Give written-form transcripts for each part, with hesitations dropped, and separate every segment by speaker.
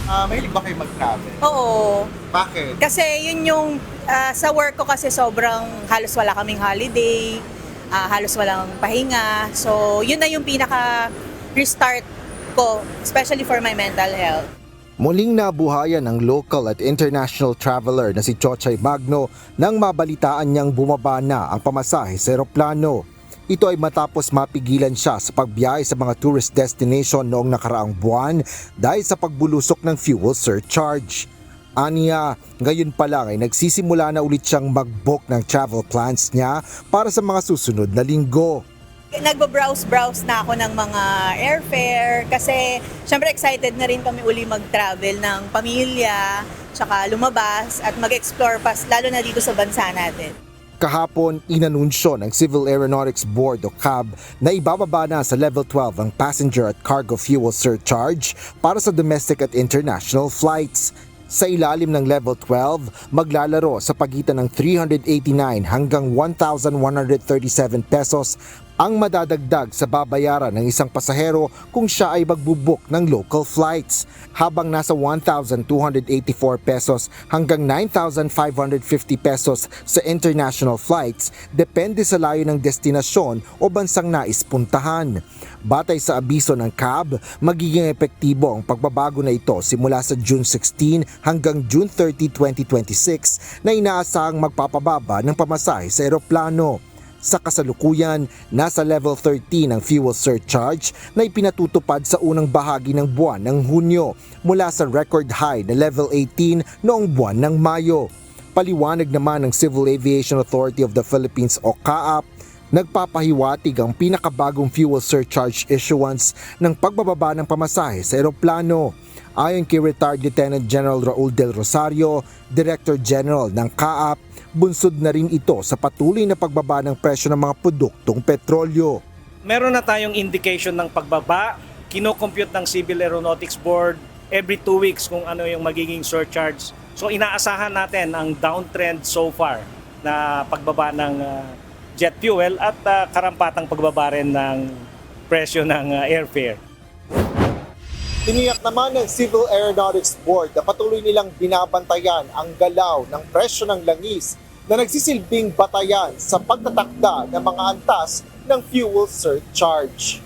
Speaker 1: Mahilig ba kayo mag-travel?
Speaker 2: Oo.
Speaker 1: Bakit?
Speaker 2: Kasi yun yung sa work ko kasi sobrang halos wala kaming holiday, halos walang pahinga. So yun na yung pinaka restart ko, especially for my mental health.
Speaker 3: Muling nabuhayan ng local at international traveler na si Chochay Magno nang mabalitaan niyang bumaba na ang pamasahe sa eroplano. Ito ay matapos mapigilan siya sa pagbiyahe sa mga tourist destination noong nakaraang buwan dahil sa pagbulusok ng fuel surcharge. Aniya, ngayon pa lang ay nagsisimula na ulit siyang mag-book ng travel plans niya para sa mga susunod na linggo.
Speaker 2: Nagbo-browse na ako ng mga airfare kasi syempre excited na rin kami uli mag-travel ng pamilya, tsaka lumabas at mag-explore pa lalo na dito sa bansa natin.
Speaker 3: Kahapon, inanunsyo ng Civil Aeronautics Board o CAB na ibababa na sa Level 12 ang passenger at cargo fuel surcharge para sa domestic at international flights. Sa ilalim ng Level 12, maglalaro sa pagitan ng 389 hanggang 1,137 pesos ang madadagdag sa babayaran ng isang pasahero kung siya ay magbubuk ng local flights, habang nasa 1,284 pesos hanggang 9,550 pesos sa international flights depende sa layo ng destinasyon o bansang nais puntahan. Batay sa abiso ng CAB, magiging epektibo ang pagbabago na ito simula sa June 16 hanggang June 30, 2026 na inaasahang magpapababa ng pamasahe sa eroplano. Sa kasalukuyan, nasa level 13 ang fuel surcharge na ipinatutupad sa unang bahagi ng buwan ng Hunyo mula sa record high na level 18 noong buwan ng Mayo. Paliwanag naman ng Civil Aviation Authority of the Philippines o CAAP, nagpapahiwatig ang pinakabagong fuel surcharge issuance ng pagbababa ng pamasahe sa eroplano. Ayon kay Retired Lieutenant General Raul Del Rosario, Director General ng CAAP, bunsod na rin ito sa patuloy na pagbaba ng presyo ng mga produktong petrolyo.
Speaker 4: Meron na tayong indication ng pagbaba. Kino-compute ng Civil Aeronautics Board every 2 weeks kung ano yung magiging surcharge. So inaasahan natin ang downtrend so far na pagbaba ng jet fuel at karampatang pagbaba rin ng presyo ng airfare.
Speaker 1: Tiniyak naman ng Civil Aeronautics Board na patuloy nilang binabantayan ang galaw ng presyo ng langis na nagsisilbing batayan sa pagtatakda ng mga antas ng fuel surcharge.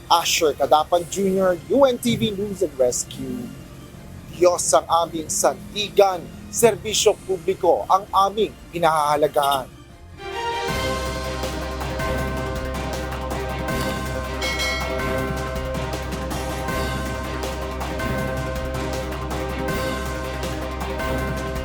Speaker 1: Asher Cadapan Jr., UNTV News and Rescue. Diyos ang aming sandigan, serbisyo publiko ang aming pinahahalagahan.